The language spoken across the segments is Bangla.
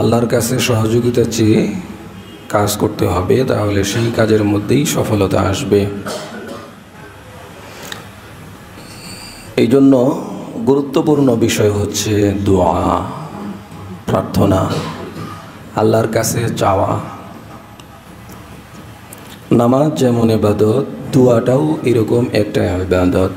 আল্লাহর কাছে সহযোগিতা চেয়ে কাজ করতে হবে, তাহলে সেই কাজের মধ্যেই সফলতা আসবে। এই জন্য গুরুত্বপূর্ণ বিষয় হচ্ছে দোয়া, প্রার্থনা, আল্লাহর কাছে চাওয়া। নামাজ যেমন ইবাদত, দোয়াটাও এরকম একটা ইবাদত।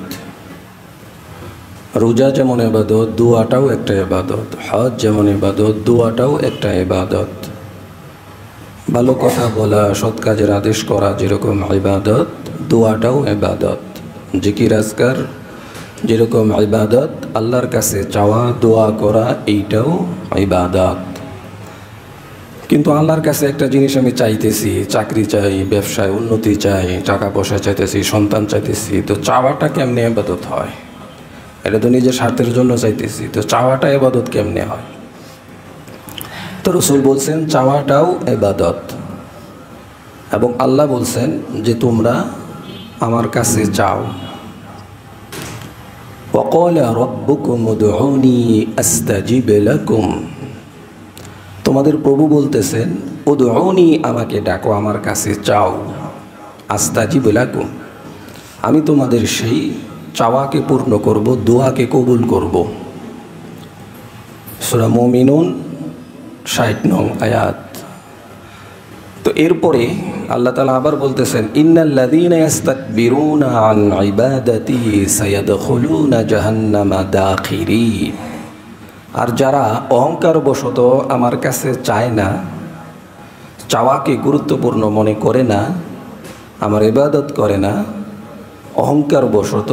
রোজা যেমন ইবাদত, দোয়াটাও একটা ইবাদত। হজ যেমন ইবাদত, দোয়াটাও একটা ইবাদত। ভালো কথা বলা, সৎ কাজের আদেশ করা যেরকম ইবাদত, দোয়াটাও ইবাদত। জিকির আজকার যেরকম ইবাদত, আল্লাহর কাছে চাওয়া, দোয়া করা এইটাও ইবাদত। কিন্তু আল্লাহর কাছে একটা জিনিস আমি চাইতেছি, চাকরি চাই, ব্যবসায় উন্নতি চাই, টাকা পয়সা চাইতেছি, সন্তান চাইতেছি, তো চাওয়াটা কেমনে ইবাদত হয়? এটা তো নিজের স্বার্থের জন্য চাইতেছি, তো চাওয়াটা ইবাদত কেমনে হয়? তো রাসূল বলছেন চাওয়াটাও ইবাদত। এবং আল্লাহ বলছেন যে তোমরা আমার কাছে চাও। ওয়াকালা রাব্বুকুম উদউনি আস্তাজিব লাকুম। তোমাদের প্রভু বলতেছেন উদউনি, আমাকে ডাকো, আমার কাছে চাও। আস্তাজিব লাকুম, আমি তোমাদের সেই চাওয়াকে পূর্ণ করব, দোয়াকে কবুল করব। সূরা মুমিনুন ৬০ নং আয়াত। তো এরপরে আল্লাহ তাআলা আবার বলতেছেন ইন্নাল্লাযীনা ইস্তাকবিরুনা আন ইবাদাতি সায়াদখুলুনা জাহান্নামা দাখিরিন। আর যারা অহংকারবশত আমার কাছে চায় না, চাওয়াকে গুরুত্বপূর্ণ মনে করে না, আমার ইবাদত করে না, অহংকারবশত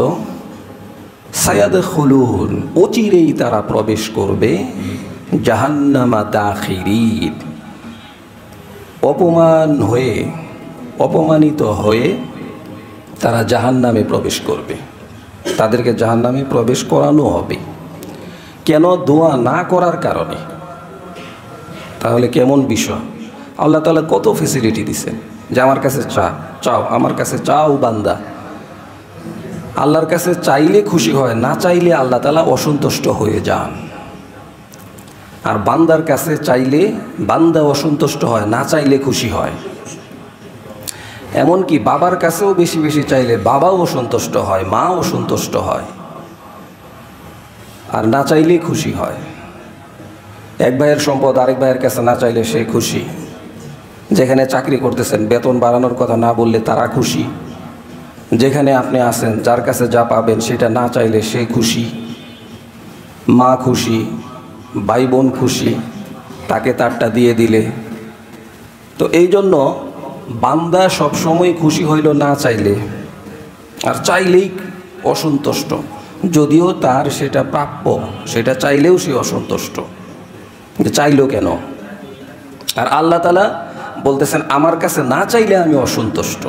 সায়াদখুলুন, অচিরেই তারা প্রবেশ করবে জাহান্নামা দাখিরিন, অপমান হয়ে, অপমানিত হয়ে তারা জাহান্নামে প্রবেশ করবে। তাদেরকে জাহান্নামে প্রবেশ করানো হবে। কেন? দোয়া না করার কারণে। তাহলে কেমন বিষয়? আল্লাহ তাআলা কত ফেসিলিটি দিছেন যে আমার কাছে চাও, আমার কাছে চাও বান্দা। আল্লাহর কাছে চাইলে খুশি হয়, না চাইলে আল্লাহ তাআলা অসন্তুষ্ট হয়ে যান। আর বান্দার কাছে চাইলে বান্দা অসন্তুষ্ট হয়, না চাইলে খুশি হয়। এমনকি বাবার কাছেও বেশি বেশি চাইলে বাবাও অসন্তুষ্ট হয়, মাও অসন্তুষ্ট হয়, আর না চাইলেই খুশি হয়। এক ভাইয়ের সম্পদ আরেক ভাইয়ের কাছে না চাইলে সে খুশি। যেখানে চাকরি করতেছেন বেতন বাড়ানোর কথা না বললে তারা খুশি। যেখানে আপনি আছেন যার কাছে যা পাবেন সেটা না চাইলে সে খুশি। মা খুশি, ভাই বোন খুশি, তাকে তারটা দিয়ে দিলে। তো এই জন্য বান্দা সবসময় খুশি হইল না চাইলে, আর চাইলেই অসন্তুষ্ট, যদিও তার সেটা প্রাপ্য, সেটা চাইলেও সে অসন্তুষ্ট। চাইলো কেন? আর আল্লাহ তাআলা বলতেছেন আমার কাছে না চাইলে আমি অসন্তুষ্ট।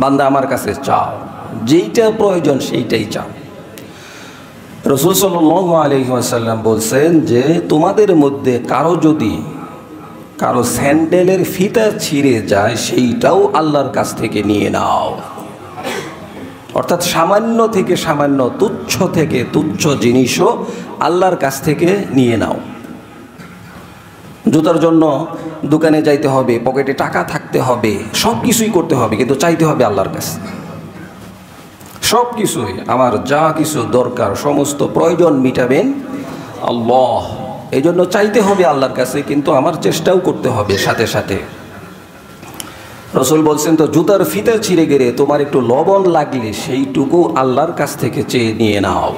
বান্দা আমার কাছে চাও, যেইটা প্রয়োজন সেইটাই চাও। রাসূল সাল্লাল্লাহু আলাইহি ওয়াসাল্লাম বলছেন যে তোমাদের মধ্যে কারো স্যান্ডেলের ফিতা ছিঁড়ে যায়, সেইটাও আল্লাহর কাছ থেকে নিয়ে নাও। অর্থাৎ সামান্য থেকে সামান্য, তুচ্ছ থেকে তুচ্ছ জিনিসও আল্লাহর কাছ থেকে নিয়ে নাও। জুতার জন্য দোকানে যাইতে হবে, পকেটে টাকা থাকতে হবে, সব কিছুই করতে হবে, কিন্তু চাইতে হবে আল্লাহর কাছে। সব কিছুই, আমার যা কিছু দরকার, সমস্ত প্রয়োজন মিটাবেন আল্লাহ। এই জন্য চাইতে হবে আল্লাহর কাছে, কিন্তু আমার চেষ্টাও করতে হবে সাথে সাথে। রাসূল বলছেন তো জুতার ফিতা ছিঁড়ে গেলে তোমার একটু লবণ লাগলে সেইটুকু আল্লাহর কাছ থেকে চেয়ে নিয়ে নাও।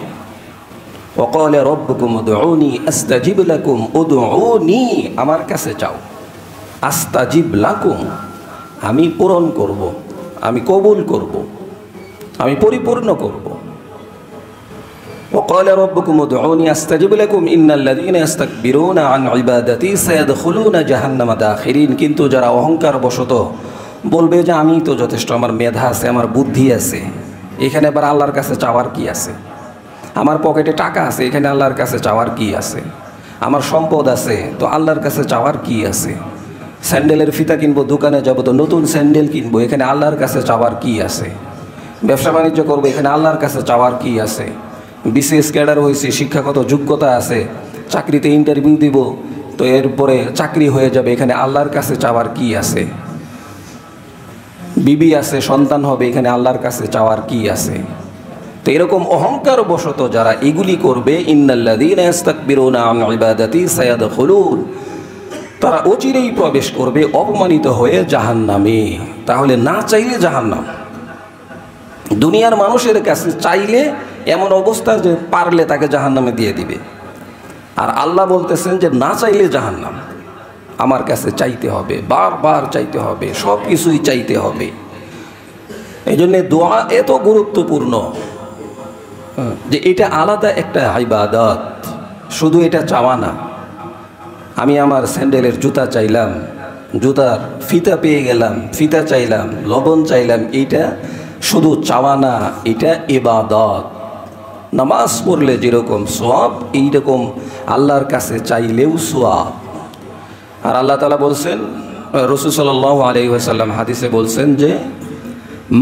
ওয়াকালা রাব্বুকুম উদউনি আস্তাজিব লাকুম, উদউনি, আমার কাছে চাও, আস্তাজিব লাকুম, আমি পূরণ করব, আমি কবুল করব, আমি পরিপূর্ণ করব। ওয়াকালা রাব্বুকুম উদউনি আস্তাজিব লাকুম ইন্নাল্লাযীনা ইস্তাকবিরুনা আন ইবাদাতি সায়াদখুলুনা জাহান্নামা দাখিরিন। কিন্তু যারা অহংকার বশত বলবে যে আমি তো যথেষ্ট, আমার মেধা আছে, আমার বুদ্ধি আছে, এখানে আবার আল্লাহর কাছে চাওয়ার কি আছে? আমার পকেটে টাকা আছে, এখানে আল্লাহর কাছে চাওয়ার কি আছে? আমার সম্পদ আছে, তো আল্লাহর কাছে চাওয়ার কি আছে? স্যান্ডেলের ফিতা কিনবো, দোকানে যাবো, তো নতুন স্যান্ডেল কিনবো, এখানে আল্লাহর কাছে চাওয়ার কি আছে? ব্যবসা বাণিজ্য করবো, এখানে আল্লাহর কাছে চাওয়ার কি আছে? বিসিএস ক্যাডার হয়েছে, শিক্ষাগত যোগ্যতা আছে, চাকরিতে ইন্টারভিউ দিব, তো তো এরপরে চাকরি হয়ে যাবে, এখানে আল্লাহর কাছে চাওয়ার কি আছে? বিবি আছে, সন্তান হবে, এখানে আল্লাহর কাছে চাওয়ার কি আছে? তো এরকম অহংকার বশত যারা এগুলি করবে, ইন্নাল্লাযীনা ইস্তাকবিরুনা আন ইবাদাতি সায়াদখুলুন, তারা অচিরেই প্রবেশ করবে অপমানিত হয়ে জাহান্নামে। তাহলে না চাইলে জাহান্নাম। দুনিয়ার মানুষের কাছে চাইলে এমন অবস্থা যে পারলে তাকে জাহান্নামে দিয়ে দিবে, আর আল্লাহ বলতেছেন যে না চাইলে জাহান্নাম। আমার কাছে চাইতে হবে, বারবার চাইতে হবে, সব কিছুই চাইতে হবে। এই জন্যে দোয়া এত গুরুত্বপূর্ণ যে এটা আলাদা একটা ইবাদত, শুধু এটা চাওয়া না। আমি আমার স্যান্ডেলের জুতা চাইলাম, জুতার ফিতা পেয়ে গেলাম, ফিতা চাইলাম, লবণ চাইলাম, এইটা শুধু চাওয়া না, এটা ইবাদত। নামাজ পড়লে যেরকম সওয়াব, এইরকম আল্লাহর কাছে চাইলেও সওয়াব। আর আল্লাহ তাআলা বলছেন, রাসূল সাল্লাল্লাহু আলাইহি ওয়াসাল্লাম হাদিসে বলছেন যে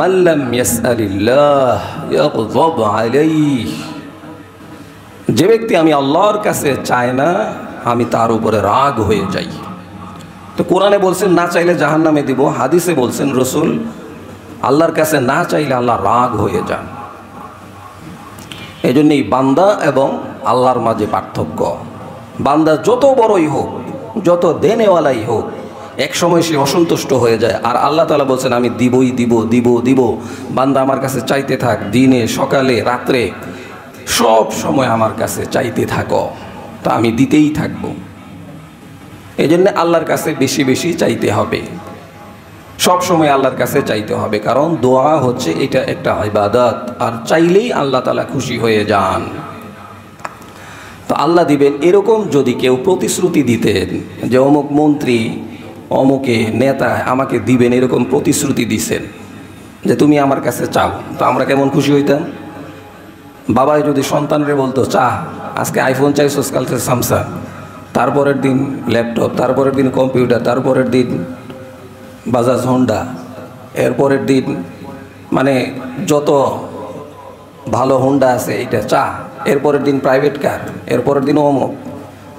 মাল্লাম ইয়াসআলিল্লাহ ইয়াগযব আলাইহি, যে ব্যক্তি আমি আল্লাহর কাছে চায় না, আমি তার উপরে রাগ হয়ে যাই। তো কোরআনে বলছেন না চাইলে জাহান্নামে দিব, হাদিসে বলছেন রাসূল আল্লাহর কাছে না চাইলে আল্লাহ রাগ হয়ে যান। এই জন্যই বান্দা এবং আল্লাহর মাঝে পার্থক্য। বান্দা যত বড়ই হোক, যত দেনেওয়ালাই হোক, এক সময় সে অসন্তুষ্ট হয়ে যায়। আর আল্লাহ তাআলা বলছেন আমি দিবই দিব, দিব দিব। বান্দা আমার কাছে চাইতে থাক, দিনে সকালে রাত্রে সব সময় আমার কাছে চাইতে থাকো, তা আমি দিতেই থাকব। এই জন্য আল্লাহর কাছে বেশি বেশি চাইতে হবে, সব সময় আল্লাহর কাছে চাইতে হবে, কারণ দোয়া হচ্ছে এটা একটা ইবাদত। আর চাইলেই আল্লাহ তাআলা খুশি হয়ে যান, তো আল্লাহ দিবেন। এরকম যদি কেউ প্রতিশ্রুতি দিতেন যে অমুক মন্ত্রী, অমুকে নেতা আমাকে দিবেন, এরকম প্রতিশ্রুতি দিছেন যে তুমি আমার কাছে চাও, তো আমরা কেমন খুশি হইতাম। বাবাই যদি সন্তানরে বলতো চা, আজকে আইফোন চাইছোস, কালকে স্যামসাং, তারপরের দিন ল্যাপটপ, তারপরের দিন কম্পিউটার, তারপরের দিন বাজাজ হোন্ডা, এরপরের দিন মানে যত ভালো হোন্ডা আছে এইটা চা, এরপরের দিন প্রাইভেট কার, এরপরের দিন অমুক,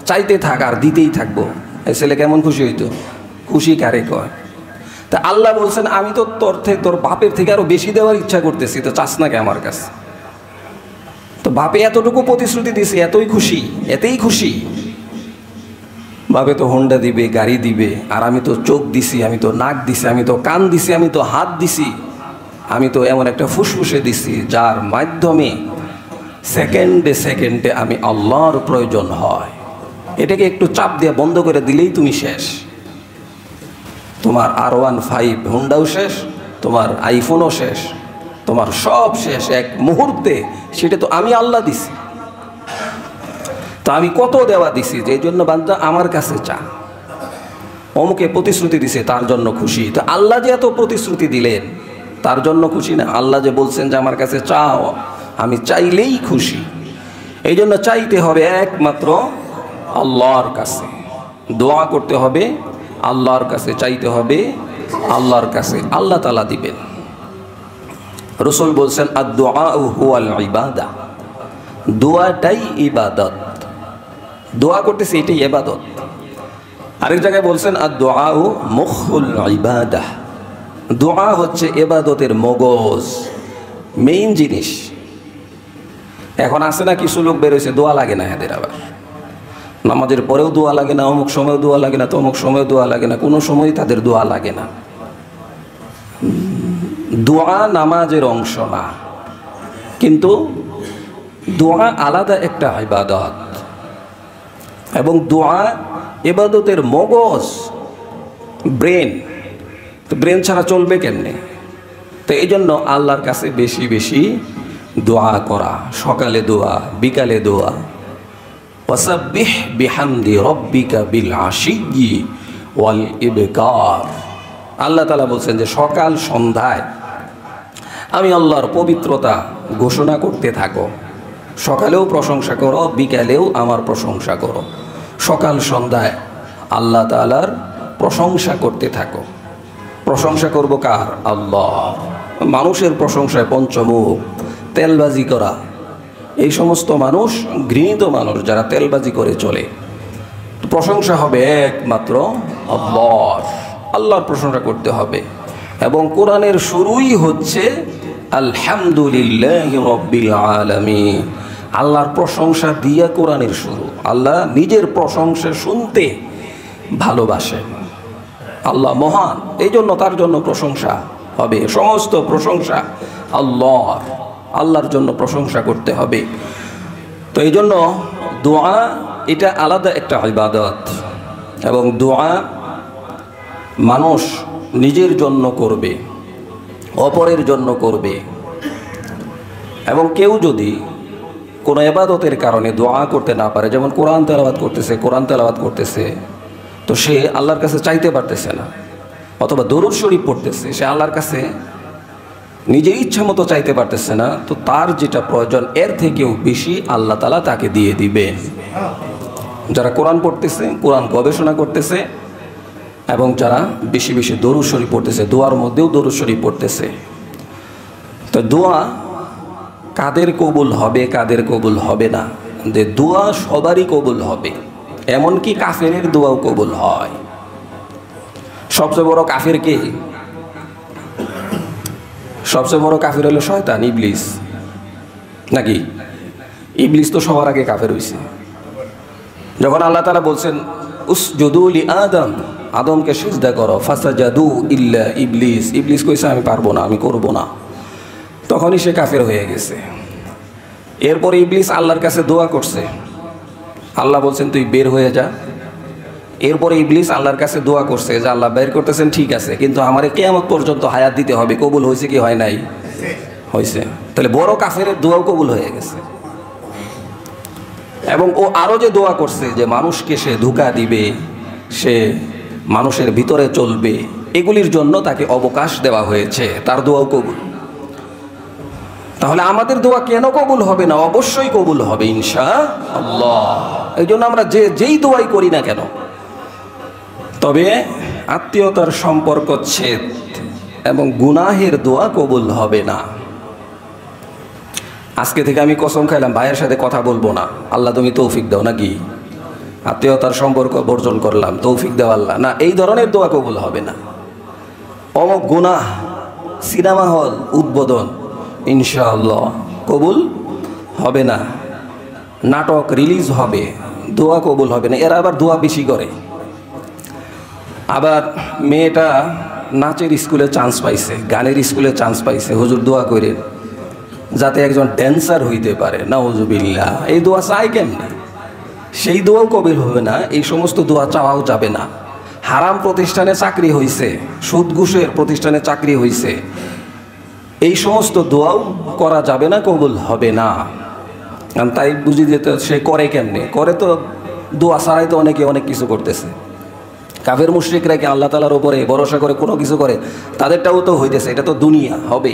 চাইতে থাক আর দিতেই থাকবো। এই ছেলে কেমন খুশি হইতো? খুশি কারে কয়? তা আল্লাহ বলছেন আমি তো তোর বাপের থেকে আরো বেশি দেওয়ার ইচ্ছা করতেছি, তো চাস না কে আমার কাছে? তো বাপে এতটুকু প্রতিশ্রুতি দিছে, এতই খুশি, এতেই খুশি। বাপে তো হোন্ডা দিবে, গাড়ি দিবে, আর আমি তো চোখ দিছি, আমি তো নাক দিছি, আমি তো কান দিছি, আমি তো হাত দিছি, আমি তো এমন একটা ফুসফুসে দিছি যার মাধ্যমে সেকেন্ডে সেকেন্ডে আমি আল্লাহর প্রয়োজন হয়। এটাকে একটু চাপ দিয়ে বন্ধ করে দিলেই তুমি শেষ। তোমার R15 হোন্ডাও শেষ, তোমার আইফোনও শেষ, তোমার সব শেষ এক মুহূর্তে। সেটা তো আমি আল্লাহ দিছি, তো আমি কত দেওয়া দিছি, যে জন্য বান্দা আমার কাছে চা। অমুকে প্রতিশ্রুতি দিছে তার জন্য খুশি, তো আল্লাহ যে এত প্রতিশ্রুতি দিলেন তার জন্য খুশি না? আল্লাহ যে বলছেন যে আমার কাছে চাও, আমি চাইলেই খুশি। এই জন্য চাইতে হবে একমাত্র আল্লাহর কাছে, দোয়া করতে হবে আল্লাহর কাছে, চাইতে হবে আল্লাহর কাছে, আল্লাহ তাআলা দিবেন। রাসূল বলছেন আদ-দুআউ হুয়াল ইবাদা, দোয়াটাই ইবাদত। দোয়া করতেছি এটাই ইবাদত। আরেক জায়গায় বলছেন আদ-দুআউ মুখুল ইবাদাহ, দোয়া হচ্ছে ইবাদতের মগজ, মেইন জিনিস। এখন আছে না কিছু লোক বের হয়েছে দোয়া লাগে না এদের, আবার নামাজের পরেও দোয়া লাগে না, অমুক সময় দোয়া লাগে না, তমুক সময় দোয়া লাগে না, কোনো সময় তাদের দোয়া লাগে না। দোয়া নামাজের অংশ না, কিন্তু দোয়া আলাদা একটা ইবাদত, এবং দোয়া ইবাদতের মগজ, ব্রেন। তো ব্রেন ছাড়া চলবে কেমনে? তো এই জন্য আল্লাহর কাছে বেশি বেশি দোয়া করা, সকালে দোয়া, বিকালে দোয়া। ওয়াসাব্বিহ বিহামদি রব্বিকা বিল আশিয়্যি ওয়াল ইবকার। আল্লাহ তাআলা বলছেন যে সকাল সন্ধ্যায় আমি আল্লাহর পবিত্রতা ঘোষণা করতে থাকো। সকালেও প্রশংসা করো, বিকালেও আমার প্রশংসা করো। সকাল সন্ধ্যায় আল্লাহ তাআলার প্রশংসা করতে থাকো। প্রশংসা করব কার? আল্লাহ। মানুষের প্রশংসায় পঞ্চমুখ, তেলবাজি করা, এই সমস্ত মানুষ, ঘৃণিত মানুষ যারা তেলবাজি করে চলে, প্রশংসা হবে একমাত্র আল্লাহর। আল্লাহর প্রশংসা করতে হবে। এবং কোরআনের শুরুই হচ্ছে আলহামদুলিল্লাহি রাব্বিল আলামিন। আল্লাহর প্রশংসা দিয়ে কোরআনের শুরু। আল্লাহ নিজের প্রশংসা শুনতে ভালোবাসেন। আল্লাহ মহান, এই জন্য তার জন্য প্রশংসা হবে। সমস্ত প্রশংসা আল্লাহর, আল্লাহর জন্য প্রশংসা করতে হবে। তো এই জন্য দোয়া এটা আলাদা একটা ইবাদত, এবং দোয়া মানুষ নিজের জন্য করবে, অপরের জন্য করবে। এবং কেউ যদি কোনো ইবাদতের কারণে দোয়া করতে না পারে, যেমন কোরআন তেলাওয়াত করতেছে, তো সে আল্লাহর কাছে চাইতে পারতেছে না, অথবা দরুদ শরীফ পড়তেছে, সে আল্লাহর কাছে নিজের ইচ্ছা মতো চাইতে পারতেছে না, তো তার যেটা প্রয়োজন এর থেকেও বেশি আল্লাহ তাআলা তাকে দিয়ে দিবেন। যারা কোরআন পড়তেছে, কোরআন গবেষণা করতেছে, এবং যারা বেশি বেশি দরুদ শরীফ পড়তেছে, দোয়ার মধ্যেও দরুদ শরীফ পড়তেছে, তো দোয়া কাদের কবুল হবে কাদের কবুল হবে না, যে দোয়া সবারই কবুল হবে, এমনকি কাফেরের দোয়াও কবুল হয়। সবচেয়ে বড় কাফের কে? সবচেয়ে বড় কাফের হলো শয়তান, ইবলিস, নাকি? ইবলিস তো সবার আগে কাফের হয়েছে। যখন আল্লাহ তাআলা বলছেন উসজুদু লি আদম, আদমকে সিজদা করো, ফাসাজাদু ইল্লা ইবলিস, ইবলিস কইছে আমি পারবো না, আমি করব না, তখনই সে কাফের হয়ে গেছে। এরপরে ইবলিস আল্লাহর কাছে দোয়া করছে, আল্লাহ বলছেন তুই বের হয়ে যা। এরপরে ইবলিস আল্লাহর কাছে দোয়া করছে যে আল্লাহ বের করতেছেন ঠিক আছে, কিন্তু আমারে কিয়ামত পর্যন্ত হায়াত দিতে হবে। কবুল হয়েছে কি হয় নাই? হয়েছে। তাহলে বড় কাফের দোয়াও কবুল হয়ে গেছে। এবং ও আরও যে দোয়া করছে যে মানুষকে সে ধোঁকা দিবে, সে মানুষের ভিতরে চলবে, এগুলির জন্য তাকে অবকাশ দেওয়া হয়েছে, তার দোয়াও কবুল। তাহলে আমাদের দোয়া কেন কবুল হবে না? অবশ্যই কবুল হবে ইনশাআল্লাহ। এই জন্য আমরা যেই দোয়াই করি না কেন, তবে আত্মীয়তার সম্পর্ক ছেদ এবং গুনাহের দোয়া কবুল হবে না। আজকে থেকে আমি কসম খাইলাম ভাইয়ের সাথে কথা বলবো না, আল্লাহ তুমি তৌফিক দাও, নাকি? আত্মীয়তার সম্পর্ক বর্জন করলাম, তৌফিক দাও আল্লাহ, না, এই ধরনের দোয়া কবুল হবে না। অমুক গুনাহ, সিনেমা হল উদ্বোধন, ইনশাআল্লাহ কবুল হবে না। নাটক রিলিজ হবে, দোয়া কবুল হবে না। এরা আবার দোয়া বেশি করে। আবার মেয়েটা নাচের স্কুলে চান্স পাইছে, গানের স্কুলে চান্স পাইছে, হুজুর দোয়া করেন যাতে একজন ড্যান্সার হইতে পারে, নাউজুবিল্লাহ। এই দোয়া চাই কেমনে? সেই দোয়াও কবুল হবে না। এই সমস্ত দোয়া চাওয়াও যাবে না। হারাম প্রতিষ্ঠানে চাকরি হইছে, সুদ ঘুষের প্রতিষ্ঠানে চাকরি হইছে, এই সমস্ত দোয়াও করা যাবে না, কবুল হবে না। তাই বুঝি যেতে সে করে কেমনে? করে তো দোয়া ছাড়াই তো অনেকে অনেক কিছু করতেছে। কাফের মুশরিকরা কি আল্লাহ তাআলার উপরে ভরসা করে কোনো কিছু করে? তাদেরটাও তো হইতেছে, এটা তো দুনিয়া হবে,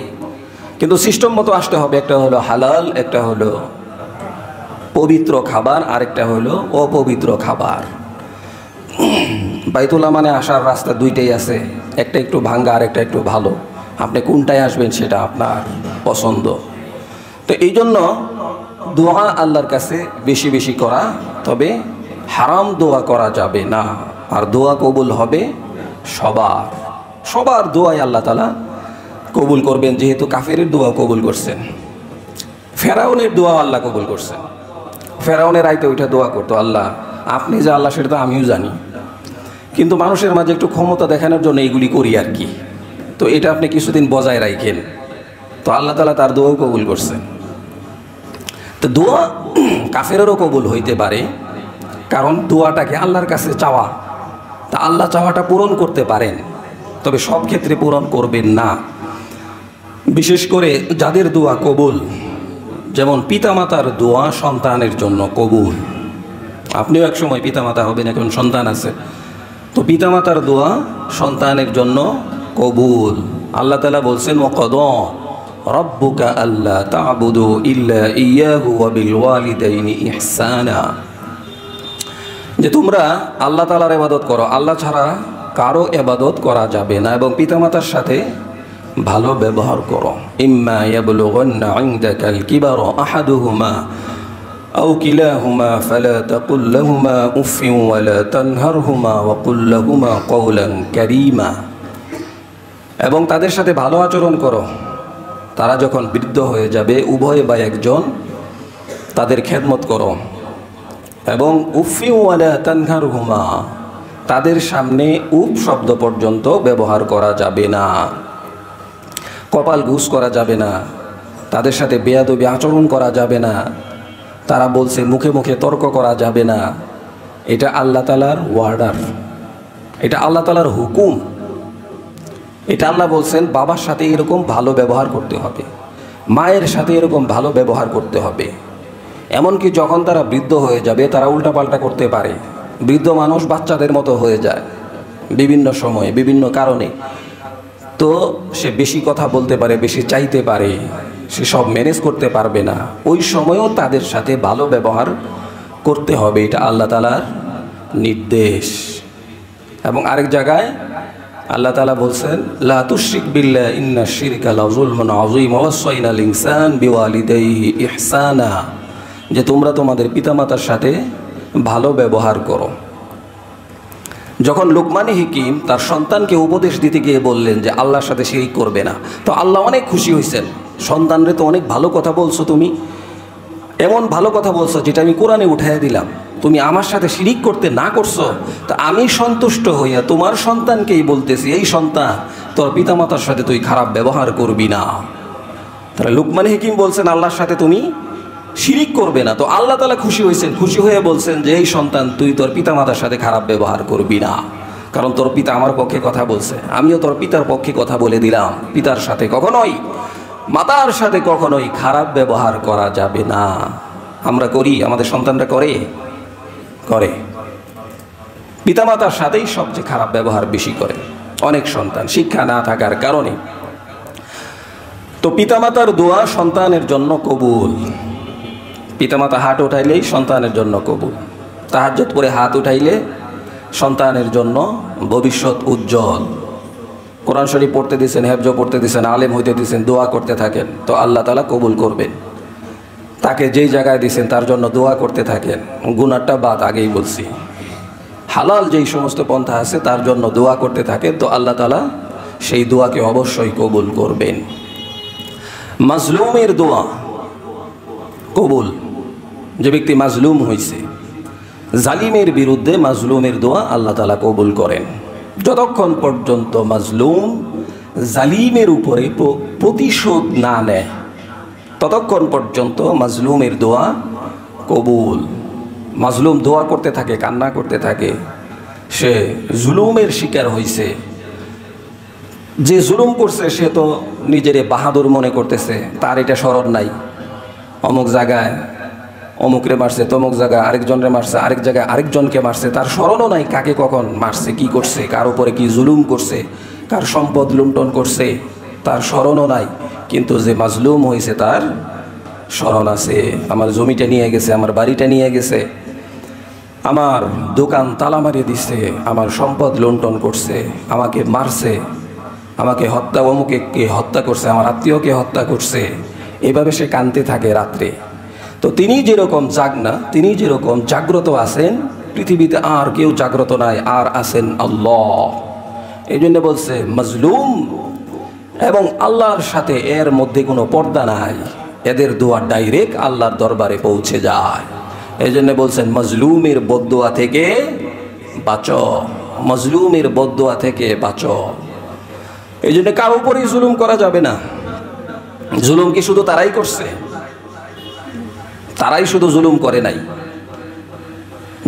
কিন্তু সিস্টেম মতো আসতে হবে। একটা হলো হালাল, একটা হলো পবিত্র খাবার, আরেকটা হলো অপবিত্র খাবার। বাইতুল্লাহ মানে আসার রাস্তা দুইটাই আছে, একটা একটু ভাঙ্গা আর একটা একটু ভালো। আপনি কোনটায় আসবেন সেটা আপনার পছন্দ। তো এই জন্য দোয়া আল্লাহর কাছে বেশি বেশি করা, তবে হারাম দোয়া করা যাবে না। আর দোয়া কবুল হবে সবার দোয়াই আল্লাহ তাআলা কবুল করবেন, যেহেতু কাফেরের দোয়া কবুল করছেন। ফেরাউনের দোয়া আল্লাহ কবুল করছেন। ফেরাউনের রাইতে ওইটা দোয়া করতো, আল্লাহ আপনি যে আল্লাহ সেটা তো আমিও জানি, কিন্তু মানুষের মাঝে একটু ক্ষমতা দেখানোর জন্য এইগুলি করি আর কি, তো এটা আপনি কিছুদিন বজায় রাখেন। তো আল্লাহ তাআলা তার দোয়াও কবুল করছেন। তো দোয়া কাফেরেরও কবুল হইতে পারে, কারণ দোয়াটাকে আল্লাহর কাছে চাওয়া, তা আল্লাহ চাওয়াটা পূরণ করতে পারেন, তবে সব ক্ষেত্রে পূরণ করবেন না। বিশেষ করে যাদের দোয়া কবুল, যেমন পিতামাতার দোয়া সন্তানের জন্য কবুল। আপনিও এক সময় পিতামাতা হবেন, এখন সন্তান আছে, তো পিতামাতার দোয়া সন্তানের জন্য কবুল। আল্লাহ তাআলা বলছেন ওয়াকাদা রাব্বুকা আল্লা তা'বুদু ইল্লা ইয়্যাহু ওয়া বিল ওয়ালিদাইনি ইহসানা, যে তোমরা আল্লাহ তাআলার ইবাদত করো, আল্লাহ ছাড়া কারো ইবাদত করা যাবে না, এবং পিতামাতার সাথে ভালো ব্যবহার করো। ইম্মা ইয়াবলুগান্না ইনদাকাল কিবারা আহাদুহুমা আও কিলাহুমা ফালা তাকুল লাহুমা উফিন ওয়ালা তানহারহুমা ওয়া কুল লাহুমা কওলান কারীমা। এবং তাদের সাথে ভালো আচরণ করো। তারা যখন বৃদ্ধ হয়ে যাবে, উভয়ে বা একজন, তাদের খেদমত করো। এবং উফিন ওয়ালা তানহারহুমা, তাদের সামনে উপ শব্দ পর্যন্ত ব্যবহার করা যাবে না, কপাল ঘুষ করা যাবে না, তাদের সাথে বেয়াদবি আচরণ করা যাবে না, তারা বলছে মুখে মুখে তর্ক করা যাবে না। এটা আল্লাহ তাআলার ওয়ার্ডার, এটা আল্লাহ তাআলার হুকুম। এটা আল্লাহ বলছেন বাবার সাথে এরকম ভালো ব্যবহার করতে হবে, মায়ের সাথে এরকম ভালো ব্যবহার করতে হবে। এমনকি যখন তারা বৃদ্ধ হয়ে যাবে, তারা উল্টাপাল্টা করতে পারে। বৃদ্ধ মানুষ বাচ্চাদের মতো হয়ে যায় বিভিন্ন সময়ে বিভিন্ন কারণে। তো সে বেশি কথা বলতে পারে, বেশি চাইতে পারে, সে সব ম্যানেজ করতে পারবে না। ওই সময়ও তাদের সাথে ভালো ব্যবহার করতে হবে, এটা আল্লাহ তাআলার নির্দেশ। এবং আরেক জায়গায় আল্লাহ তাআলা বলছেন লা তুশরিক বিল্লাহি ইন্নাশ শিরকা লাযুলমুন আযীম ওয়া ওয়াসাইনাল ইনসানা বিওয়ালিদাইহি ইহসানা, যে তোমরা তোমাদের পিতামাতার সাথে ভালো ব্যবহার করো। যখন লুকমান হাকিম তার সন্তানকে উপদেশ দিতে গিয়ে বললেন যে আল্লাহর সাথে শিরিক করবে না, তো আল্লাহ অনেক খুশি হয়েছেন। সন্তানরে তো অনেক ভালো কথা বলছো, তুমি এমন ভালো কথা বলছো যেটা আমি কোরআনে উঠাইয়া দিলাম, তুমি আমার সাথে শিরিক করতে না করছো, তো আমি সন্তুষ্ট হইয়া তোমার সন্তানকেই বলতেছি, এই সন্তান তোর পিতামাতার সাথে তুই খারাপ ব্যবহার করবি না। তাহলে লুকমান হাকিম বলছেন আল্লাহর সাথে তুমি শিরিক করবে না। তো আল্লাহ তাআলা খুশি হয়েছেন, খুশি হয়ে বলছেন যে এই সন্তান তুই তোর পিতামাতার সাথে খারাপ ব্যবহার করবি না, কারণ তোর পিতা আমার পক্ষে কথা বলছে, আমিও তোর পিতার পক্ষে কথা বলে দিলাম। পিতার সাথে কখনোই, মাতার সাথে কখনোই খারাপ ব্যবহার করা যাবে না। আমরা করি, আমাদের সন্তানরা করে করে পিতামাতার সাথেই সবচেয়ে খারাপ ব্যবহার বেশি করে অনেক সন্তান, শিক্ষা না থাকার কারণে। তো পিতামাতার দোয়া সন্তানের জন্য কবুল। পিতামাতা হাত উঠাইলেই সন্তানের জন্য কবুল। তাহাজ্জুদ পড়ে হাত উঠাইলে সন্তানের জন্য ভবিষ্যৎ উজ্জ্বল। কোরআন শরীফ পড়তে দিয়েছেন, হেফজ পড়তে দিয়েছেন, আলেম হইতে দিয়েছেন, দোয়া করতে থাকেন, তো আল্লাহ তাআলা কবুল করবেন। তাকে যেই জায়গায় দিয়েছেন তার জন্য দোয়া করতে থাকেন। গুনাহটা বাদ, আগেই বলছি। হালাল যেই সমস্ত পন্থা আছে তার জন্য দোয়া করতে থাকেন, তো আল্লাহ তাআলা সেই দোয়াকে অবশ্যই কবুল করবেন। মাজলুমের দোয়া কবুল, যে ব্যক্তি মাজলুম হয়েছে, জালিমের বিরুদ্ধে মাজলুমের দোয়া আল্লাহ তাআলা কবুল করেন। যতক্ষণ পর্যন্ত মাজলুম জালিমের উপরে প্রতিশোধ না নেয়, ততক্ষণ পর্যন্ত মাজলুমের দোয়া কবুল। মাজলুম দোয়া করতে থাকে, কান্না করতে থাকে, সে জুলুমের শিকার হয়েছে। যে জুলুম করছে সে তো নিজেরে বাহাদুর মনে করতেছে, তার এটা স্মরণ নাই, অমুক জায়গায় অমুকরে মারছে, তমুক জায়গায় আরেকজনরে মারছে, আরেক জায়গায় আরেকজনকে মারছে, তার স্মরণও নাই কাকে কখন মারছে, কি করছে, কার উপরে কি জুলুম করছে, কার সম্পদ লুণ্ঠন করছে, তার স্মরণও নাই। কিন্তু যে মাজলুম হয়েছে তার স্মরণ আছে। আমার জমিটা নিয়ে গেছে, আমার বাড়িটা নিয়ে গেছে, আমার দোকান তালা মারিয়ে দিচ্ছে, আমার সম্পদ লুণ্ঠন করছে, আমাকে মারছে, আমাকে হত্যা, অমুকে কে হত্যা করছে, আমার আত্মীয়কে হত্যা করছে, এভাবে সে কাঁদতে থাকে রাত্রে। তো তিনি যেরকম জাগনা, তিনি যেরকম জাগ্রত আছেন, পৃথিবীতে আর কেউ জাগ্রত নাই, আর আছেন আল্লাহ। এই জন্য বলছে মাজলুম এবং আল্লাহর সাথে এর মধ্যে কোনো পর্দা নাই, এদের দোয়া ডাইরেক্ট আল্লাহর দরবারে পৌঁছে যায়। এই জন্য বলছেন মাজলুমের বদদোয়া থেকে বাঁচো, মাজলুমের বদদোয়া থেকে বাঁচো। এই জন্য কারো উপরেই জুলুম করা যাবে না। জুলুম কি শুধু তারাই করছে? তারাই শুধু জুলুম করে নাই,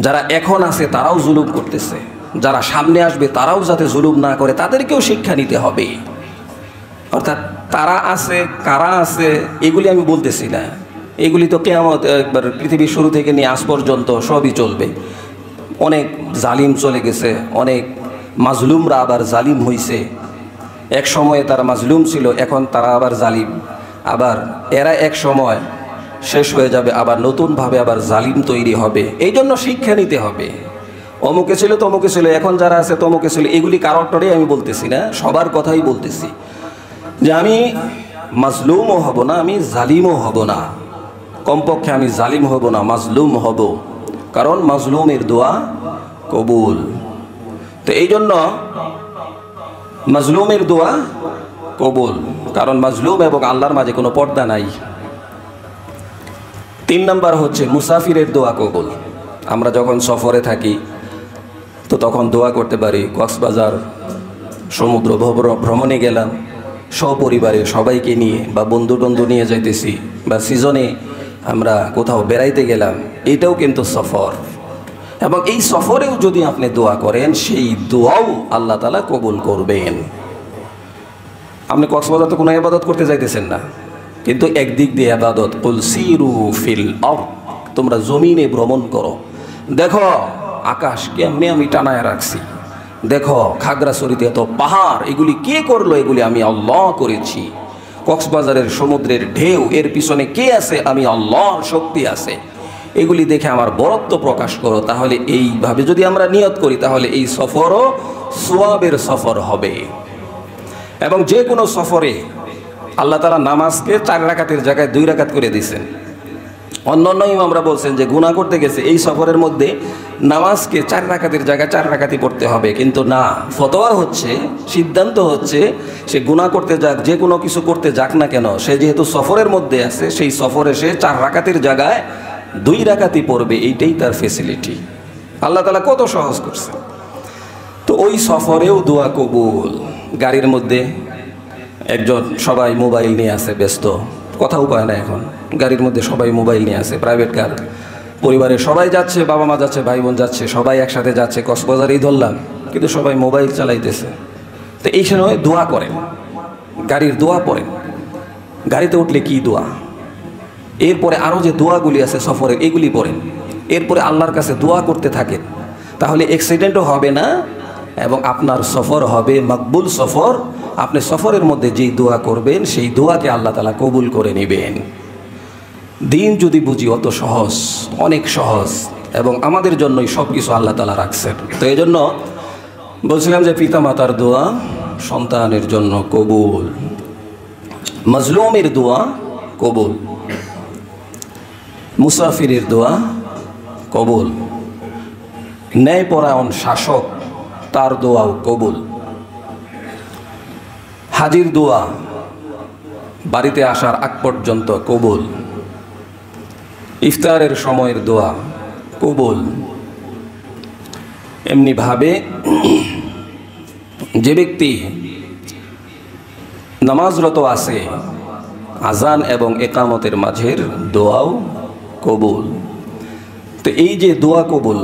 যারা এখন আছে তারাও জুলুম করতেছে, যারা সামনে আসবে তারাও যাতে জুলুম না করে তাদেরকেও শিক্ষা নিতে হবে। অর্থাৎ তারা আছে, কারা আছে, এগুলি আমি বলতেছি না, এগুলি তো কিয়ামত একবার পৃথিবীর শুরু থেকে নিয়ে আজ পর্যন্ত সবই চলবে। অনেক জালিম চলে গেছে, অনেক মাজলুমরা আবার জালিম হয়েছে। এক সময়ে তারা মাজলুম ছিল, এখন তারা আবার জালিম, আবার এরা এক সময় শেষ হয়ে যাবে, আবার নতুনভাবে আবার জালিম তৈরি হবে। এই জন্য শিক্ষা নিতে হবে। অমুকে ছিল, তমুকে ছিল, এখন যারা আছে তমুকে ছিল, এগুলি কারোরটারে আমি বলতেছি না, সবার কথাই বলতেছি যে আমি মাজলুমও হব না, আমি জালিমও হব না। কমপক্ষে আমি জালিম হব না, মাজলুম হব, কারণ মাজলুমের দোয়া কবুল। তো এই জন্য মাজলুমের দোয়া কবুল, কারণ মাজলুম এবং আল্লাহর মাঝে কোনো পর্দা নাই। 3 নাম্বার হচ্ছে মুসাফিরের দোয়া কবুল। আমরা যখন সফরে থাকি তো তখন দোয়া করতে পারি। কক্সবাজার সমুদ্র ভ্রমণে গেলাম সপরিবারে সবাইকে নিয়ে, বা বন্ধু নিয়ে যাইতেছি, বা সিজনে আমরা কোথাও বেড়াইতে গেলাম, এটাও কিন্তু সফর। এবং এই সফরেও যদি আপনি দোয়া করেন, সেই দোয়াও আল্লাহ তাআলা কবুল করবেন। আপনি কক্সবাজার তো কোনো ইবাদত করতে যাইতেছেন না, কিন্তু একদিক দিয়ে ইবাদত। কুল সিরু ফিল আরদ, তোমরা জমিনে ভ্রমণ করো, দেখো আকাশ কেমনে আমি টানায় রাখছি, দেখো খাগড়াছড়িতে এত পাহাড়, এগুলি কে করলো? এগুলি আমি আল্লাহ করেছি। কক্সবাজারের সমুদ্রের ঢেউ, এর পিছনে কে আছে? আমি আল্লাহর শক্তি আছে। এগুলি দেখে আমার বরত্ব প্রকাশ করো। তাহলে এইভাবে যদি আমরা নিয়ত করি, তাহলে এই সফরও সোয়াবের সফর হবে। এবং যে কোনো সফরে আল্লাহ তাআলা নামাজকে 4 রাকাতের জায়গায় 2 রাকাত করে দিয়েছেন। অন্যান্য ইমামরা বলছেন যে গুনাহ করতে গেছে এই সফরের মধ্যে নামাজকে 4 রাকাতের জায়গায় 4 রাকাতই পড়তে হবে, কিন্তু না, ফতোয়া হচ্ছে, সিদ্ধান্ত হচ্ছে, সে গুনাহ করতে যাক, যে কোনো কিছু করতে যাক না কেন, সে যেহেতু সফরের মধ্যে আছে, সেই সফরে সে 4 রাকাতের জায়গায় 2 রাকাতই পড়বে। এইটাই তার ফেসিলিটি। আল্লাহ তাআলা কত সহজ করছে। তো ওই সফরেও দোয়া কবুল। গাড়ির মধ্যে একজন, সবাই মোবাইল নিয়ে আছে, ব্যস্ত, কথাও পায় না এখন। গাড়ির মধ্যে সবাই মোবাইল নিয়ে আছে, প্রাইভেট কার, পরিবারের সবাই যাচ্ছে, বাবা মা যাচ্ছে, ভাই বোন যাচ্ছে, সবাই একসাথে যাচ্ছে, কক্সবাজারেই ধরলাম, কিন্তু সবাই মোবাইল চালাইতেছে। তো এই সময় দোয়া করেন, গাড়ির দোয়া পড়েন। গাড়িতে উঠলে কি দোয়া, এরপরে আরও যে দোয়াগুলি আছে সফরে, এগুলি পড়েন। এরপরে আল্লাহর কাছে দোয়া করতে থাকেন, তাহলে অ্যাক্সিডেন্টও হবে না এবং আপনার সফর হবে মকবুল সফর। আপনি সফরের মধ্যে যেই দোয়া করবেন, সেই দোয়াকে আল্লাহ তাআলা কবুল করে নেবেন। দিন যদি বুঝি, অত সহজ, অনেক সহজ, এবং আমাদের জন্যই সব কিছু আল্লাহ তাআলা রাখছেন। তো এই জন্য বলছিলাম যে পিতামাতার দোয়া সন্তানের জন্য কবুল, মাজলুমের দোয়া কবুল, মুসাফিরের দোয়া কবুল, ন্যায়পরায়ণ শাসক, তার দোয়াও কবুল, হাজির দোয়া বাড়িতে আসার আগ পর্যন্ত কবুল, ইফতারের সময়ের দোয়া কবুল। এমনিভাবে যে ব্যক্তি নামাজরত আছে, আজান এবং একামতের মাঝের দোয়াও কবুল। তো এই যে দোয়া কবুল,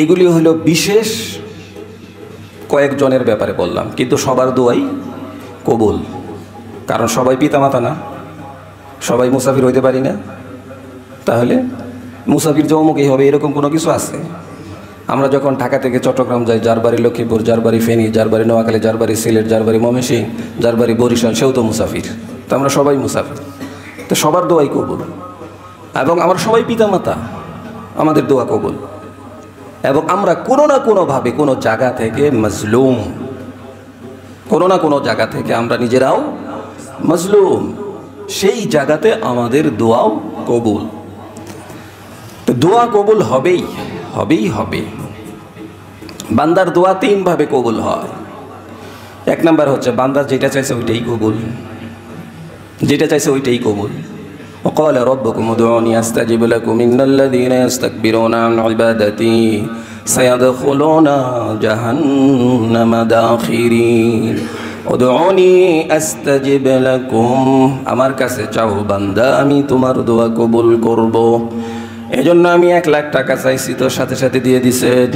এগুলি হলো বিশেষ কয়েকজনের ব্যাপারে বললাম, কিন্তু সবার দোয়াই কবুল। কারণ সবাই পিতামাতা না, সবাই মুসাফির হইতে পারি না। তাহলে মুসাফির যে অমুকই হবে এরকম কোনো কিছু আছে? আমরা যখন ঢাকা থেকে চট্টগ্রাম যাই, যার বাড়ি লক্ষ্মীপুর, যার বাড়ি ফেনী, যার বাড়ি নোয়াখালী, যার বাড়ি সিলেট, যার বাড়ি ময়মনসিংহ, যার বাড়ি বরিশাল, সেও তো মুসাফির। তো আমরা সবাই মুসাফির, তো সবার দোয়াই কবুল। এবং আমরা সবাই পিতামাতা, আমাদের দোয়া কবুল। এবং আমরা কোনো না কোনোভাবে কোনো জায়গা থেকে মাজলুম, কোনো না কোনো জায়গা থেকে আমরা নিজেরাও মাজলুম, সেই জায়গাতে আমাদের দোয়াও কবুল। তো দোয়া কবুল হবেই হবেই হবে। বান্দার দোয়া 3 ভাবে কবুল হয়। 1 নাম্বার হচ্ছে বান্দা যেটা চাইছে ওইটাই কবুল, যেটা চাইছে ওইটাই কবুল। وقال ربكم ادعوني استجب لكم ان الذين يستكبرون عن عبادتي سيدخلون جهنم داخرين ادعوني استجب لكم। আমার কাছে চাও বান্দা, আমি তোমার দোয়া কবুল করব। এজন্য আমি 1 লাখ টাকা চাইছি, তো সাথে সাথে দিয়ে দিছেন।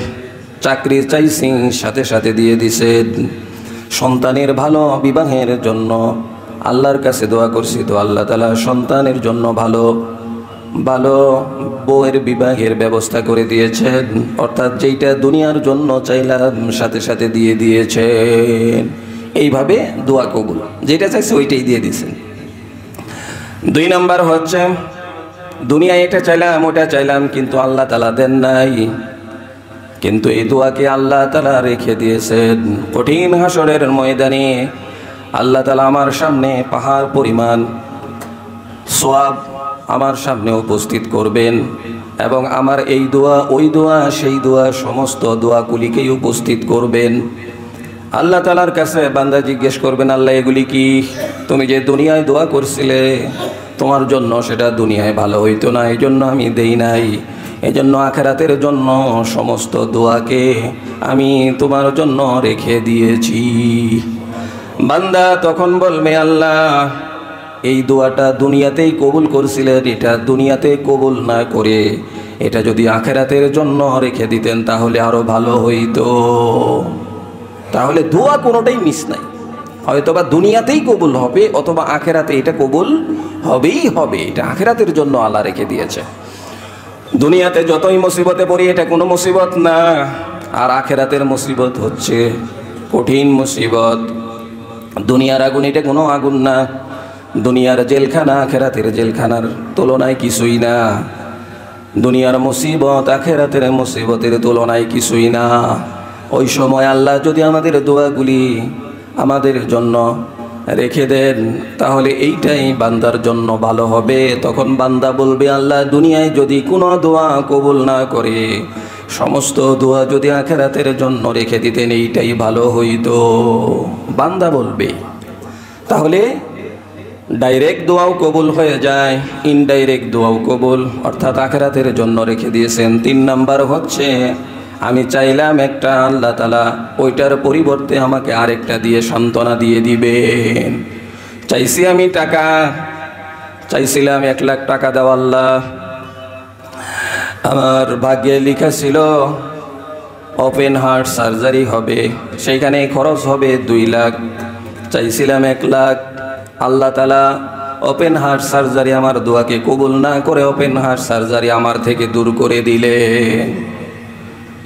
চাকরি চাইছি, সাথে সাথে দিয়ে দিছেন। সন্তানের ভালো বিবাহের জন্য আল্লাহর কাছে দোয়া করছি, তো আল্লাহ তাআলা সন্তানের জন্য ভালো ভালো বউয়ের বিবাহের ব্যবস্থা করে দিয়েছেন। অর্থাৎ যেইটা দুনিয়ার জন্য চাইলাম সাথে সাথে দিয়ে দিয়েছেন। এইভাবে দোয়া কবুল, যেটা চাইছে ওইটাই দিয়ে দিয়েছেন। 2 নাম্বার হচ্ছে দুনিয়া এটা চাইলাম ওটা চাইলাম, কিন্তু আল্লাহ তাআলা দেন নাই, কিন্তু এই দোয়াকে আল্লাহ তাআলা রেখে দিয়েছেন। কঠিন হাসরের ময়দানে আল্লাহ তাআলা আমার সামনে পাহাড় পরিমাণ সওয়াব আমার সামনে উপস্থিত করবেন এবং আমার এই দোয়া ওই দোয়া সেই দোয়া সমস্ত দোয়াগুলিকেই উপস্থিত করবেন। আল্লাহ তাআলার কাছে বান্দা জিজ্ঞেস করবেন, আল্লাহ এগুলি কি? তুমি যে দুনিয়ায় দোয়া করছিলে তোমার জন্য সেটা দুনিয়ায় ভালো হইতো না, এই জন্য আমি দেই নাই, এই জন্য আখিরাতের জন্য সমস্ত দোয়াকে আমি তোমার জন্য রেখে দিয়েছি। বান্দা তখন বলবে, আল্লাহ এই দোয়াটা দুনিয়াতেই কবুল করছিলেন, এটা দুনিয়াতে কবুল না করে এটা যদি আখিরাতের জন্য রেখে দিতেন তাহলে আরো ভালো হইতো। তাহলে দোয়া কোনোটাই মিস নাই, হয়তোবা দুনিয়াতেই কবুল হবে অথবা আখিরাতে এটা কবুল হবেই হবে। এটা আখিরাতের জন্য আল্লাহ রেখে দিয়েছে। দুনিয়াতে যতই মুসিবতে পড়ি এটা কোনো মুসিবত না, আর আখিরাতের মুসিবত হচ্ছে কঠিন মুসিবত। দুনিয়ার আগুন এটা কোনো আগুন না, দুনিয়ার জেলখানা আখিরাতের জেলখানার তুলনায় কিছুই না। দুনিয়ার মুসিবত আখিরাতের মুসিবতের তুলনায় কিছুই না। ওই সময় আল্লাহ যদি আমাদের দোয়াগুলি আমাদের জন্য রেখে দেন তাহলে এইটাই বান্দার জন্য ভালো হবে। তখন বান্দা বলবে, আল্লাহ দুনিয়ায় যদি কোনো দোয়া কবুল না করে সমস্ত দোয়া যদি আখিরাতের জন্য রেখে দিতেন এইটাই ভালো হইতো। বান্দা বলবে। তাহলে ডাইরেক্ট দোয়াও কবুল হয়ে যায়, ইনডাইরেক্ট দোয়াও কবুল, অর্থাৎ আখিরাতের জন্য রেখে দিয়েছেন। 3 নাম্বার হচ্ছে আমি চাইলাম একটা, আল্লাহ তাআলা ওইটার পরিবর্তে আমাকে আরেকটা দিয়ে সান্ত্বনা দিয়ে দিবেন। চাইছি আমি টাকা, চাইছিলাম 1 লাখ টাকা দাও আল্লাহ, আমার ভাগ্যে লেখা ছিল ওপেন হার্ট সার্জারি হবে, সেইখানে খরচ হবে 2 লাখ। চাইছিলাম 1 লাখ, আল্লাহ তাআলা ওপেন হার্ট সার্জারি আমার দোয়াকে কবুল না করে ওপেন হার্ট সার্জারি আমার থেকে দূর করে দিলেন।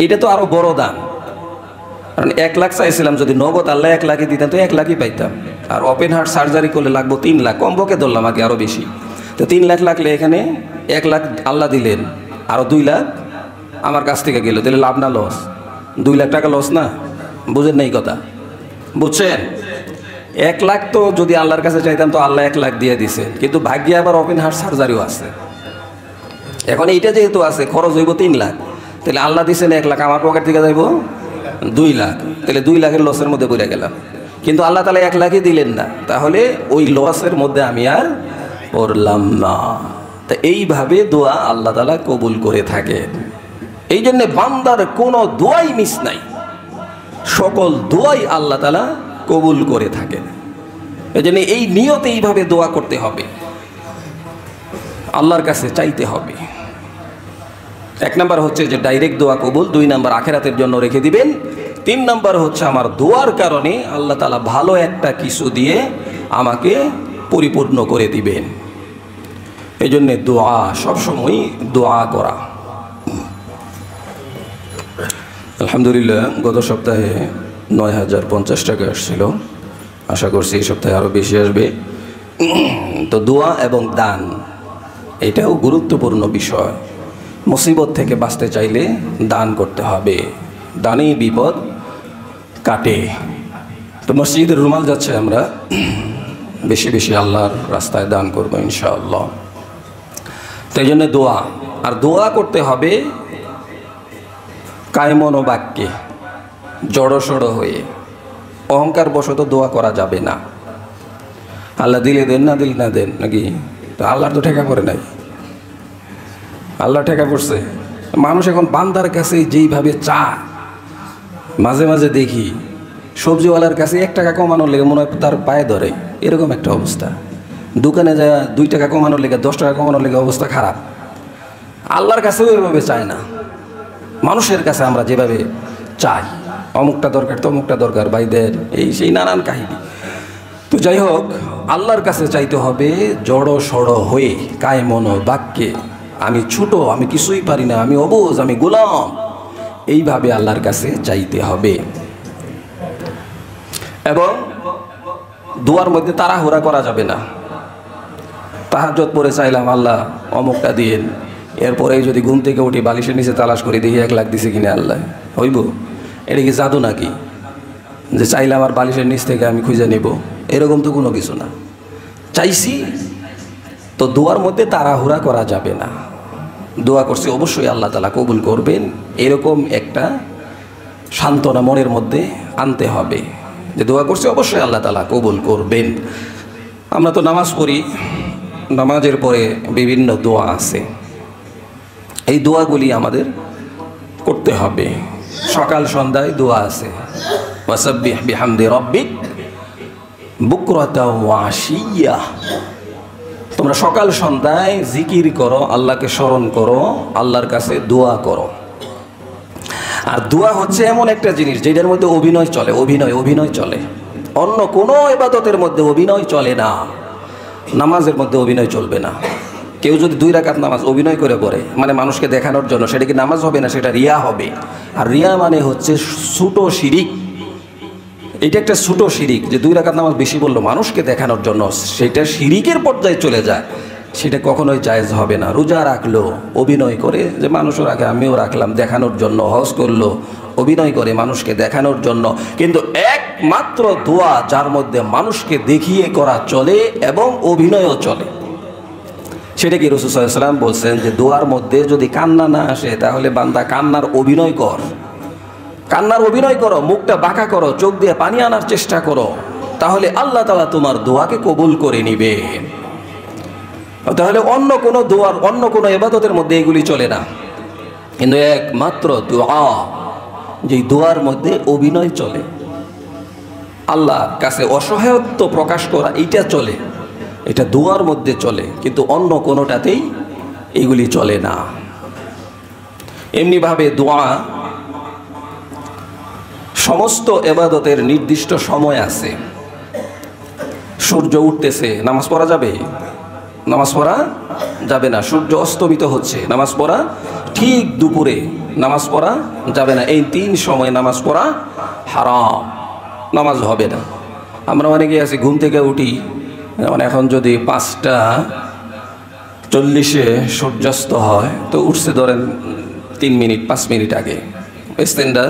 এটা তো আরো বড় দান, কারণ 1 লাখ চাইছিলাম, যদি নগদ আল্লাহ 1 লাখই দিতেন তো 1 লাখই পাইতাম। আর ওপেন হার্ট সার্জারি করলে লাগবো 3 লাখ, কমপক্ষে ধরলাম আগে আরো বেশি। তো 3 লাখ লাগলে এখানে 1 লাখ আল্লাহ দিলেন, আরো 2 লাখ আমার কাছ থেকে গেল, তাহলে লাভ না লস? 2 লাখ টাকা লস না? বুঝেন নাই কথা? বুঝছেন? 1 লাখ তো যদি আল্লাহর কাছে চাইতাম তো আল্লাহ 1 লাখ দিয়ে দিছেন, কিন্তু ভাগ্যে আবার ওপেন হার্ট সার্জারিও আছে। এখন এইটা যেহেতু আছে খরচ হইব 3 লাখ, তাহলে আল্লাহ দিচ্ছেন 1 লাখ, আমার পকেট থেকে যাইব 2 লাখ, তাহলে 2 লাখের লসের মধ্যে পড়ে গেলাম। কিন্তু আল্লাহ তাআলা 1 লাখই দিলেন না, তাহলে ওই লসের মধ্যে আমি আর পড়লাম না। তা এইভাবে দোয়া আল্লাহ তাআলা কবুল করে থাকেন। এই জন্যে বান্দার কোনো দোয়াই মিস নাই, সকল দোয়াই আল্লাহ তাআলা কবুল করে থাকেন। এই জন্য এই নিয়তে এইভাবে দোয়া করতে হবে, আল্লাহর কাছে চাইতে হবে। 1 নাম্বার হচ্ছে যে ডাইরেক্ট দোয়া কবুল, 2 নাম্বার আখিরাতের জন্য রেখে দিবেন, 3 নাম্বার হচ্ছে আমার দোয়ার কারণে আল্লাহ তাআলা ভালো একটা কিছু দিয়ে আমাকে পরিপূর্ণ করে দিবেন। এই জন্যে দোয়া সবসময় দোয়া করা। আলহামদুলিল্লাহ গত সপ্তাহে 9050 টাকা আসছিল, আশা করছি এই সপ্তাহে আরও বেশি আসবে। তো দোয়া এবং দান এটাও গুরুত্বপূর্ণ বিষয়। মুসিবত থেকে বাঁচতে চাইলে দান করতে হবে, দানেই বিপদ কাটে। তো মসজিদের রুমাল যাচ্ছে, আমরা বেশি বেশি আল্লাহর রাস্তায় দান করবো ইনশাআল্লাহ। তাই জন্য দোয়া, আর দোয়া করতে হবে কায়মন ও বাক্যে, জড়সড় হয়ে। অহংকার বশত দোয়া করা যাবে না। আল্লাহ দিলে দেন, না দিলে না দেন, নাকি? তো আল্লাহর তো ঠেকা পড়ে নাই, আল্লাহ ঠেকা পড়ছে। মানুষ এখন বান্দার কাছে যেইভাবে চায়, মাঝে মাঝে দেখি সবজিওয়ালার কাছে 1 টাকা কমানোর লেগে মনে হয় তার পায়ে ধরে, এরকম একটা অবস্থা। দোকানে যায় 2 টাকা কমানোর লেগে, 10 টাকা কমানোর লেগে অবস্থা খারাপ। আল্লাহর কাছেও এভাবে চায় না। মানুষের কাছে আমরা যেভাবে চাই, অমুকটা দরকার, তমুকটা দরকার, ভাই দেন, এই সেই নানান কাহিনী। তো যাই হোক, আল্লাহর কাছে চাইতে হবে জড় সড় হয়ে, কায়মন বাক্যে। আমি ছোট, আমি কিছুই পারি না, আমি অবুঝ, আমি গোলাম, এইভাবে আল্লাহর কাছে চাইতে হবে। এবং দোয়ার মধ্যে তাড়াহুড়া করা যাবে না। তাহাজ্জুদ পড়ে চাইলাম আল্লাহ অমুকটা দিয়েন, এরপরে যদি ঘুম থেকে উঠি বালিশের নিচে তালাশ করে দেখি 1 লাখ দিছে কিনা, আল্লাহ হইব? এটা কি জাদু নাকি যে চাইলাম আর বালিশের নিচ থেকে আমি খুঁজে নেব? এরকম তো কোনো কিছু না। চাইছি, তো দোয়ার মধ্যে তাড়াহুড়া করা যাবে না। দোয়া করছি অবশ্যই আল্লাহ তাআলা কবুল করবেন, এরকম একটা সান্ত্বনা মনের মধ্যে আনতে হবে যে দোয়া করছি অবশ্যই আল্লাহ তাআলা কবুল করবেন। আমরা তো নামাজ পড়ি, নামাজের পরে বিভিন্ন দোয়া আছে, এই দোয়াগুলি আমাদের করতে হবে। সকাল সন্ধ্যায় দোয়া আছে, ওয়াসাব্বিহ বিহামদি রাব্বিক বুকরাতাও ওয়া আশিয়্যা। তোমরা সকাল সন্ধ্যায় জিকির করো, আল্লাহকে স্মরণ করো, আল্লাহর কাছে দোয়া করো। আর দোয়া হচ্ছে এমন একটা জিনিস যেটার মধ্যে অভিনয় চলে, অভিনয় চলে। অন্য কোনো ইবাদতের মধ্যে অভিনয় চলে না, নামাজের মধ্যে অভিনয় চলবে না। কেউ যদি 2 রাকাত নামাজ অভিনয় করে পড়ে, মানে মানুষকে দেখানোর জন্য, সেটা কি নামাজ হবে না, সেটা রিয়া হবে। আর রিয়া মানে হচ্ছে ছোট শিরিক। এটা একটা ছোট শিরিক যে 2 রাকাত নামাজ বেশি বললো মানুষকে দেখানোর জন্য, সেটা শিরিকের পর্যায়ে চলে যায়, সেটা কখনোই জায়েজ হবে না। রোজা রাখলো অভিনয় করে যে মানুষও রাখে আমিও রাখলাম দেখানোর জন্য, হজ করলো অভিনয় করে মানুষকে দেখানোর জন্য। কিন্তু একমাত্র দোয়া যার মধ্যে মানুষকে দেখিয়ে করা চলে এবং অভিনয়ও চলে, সেটা কি রাসূল সাল্লাল্লাহু আলাইহি ওয়াসাল্লাম বলছেন যে দোয়ার মধ্যে যদি কান্না না আসে তাহলে বান্দা কান্নার অভিনয় কর, কান্নার অভিনয় করো, মুখটা বাঁকা করো, চোখ দিয়ে পানি আনার চেষ্টা করো, তাহলে আল্লাহ তাআলা তোমার দোয়াকে কবুল করে নিবেন। তাহলে অন্য কোনো দোয়ার, অন্য কোনো ইবাদতের মধ্যে এগুলি চলে না, কিন্তু একমাত্র দোয়া, যে দোয়ার মধ্যে অভিনয় চলে, আল্লাহর কাছে অসহায়ত্ব প্রকাশ করা, এইটা চলে, এটা দোয়ার মধ্যে চলে, কিন্তু অন্য কোনোটাতেই এগুলি চলে না। এমনিভাবে দোয়া সমস্ত ইবাদতের নির্দিষ্ট সময় আছে। সূর্য উঠতেছে, নামাজ পড়া যাবে? নামাজ পড়া যাবে না। সূর্য অস্তমিত হচ্ছে, নামাজ পড়া ঠিক দুপুরে নামাজ পড়া যাবে না। এই 3 সময় নামাজ পড়া হারাম, নামাজ হবে না। আমরা অনেকে আছি ঘুম থেকে উঠি, মানে এখন যদি 5:40 সূর্যাস্ত হয় তো উঠছে ধরেন 3 মিনিট 5 মিনিট আগে, স্ট্যান্ডা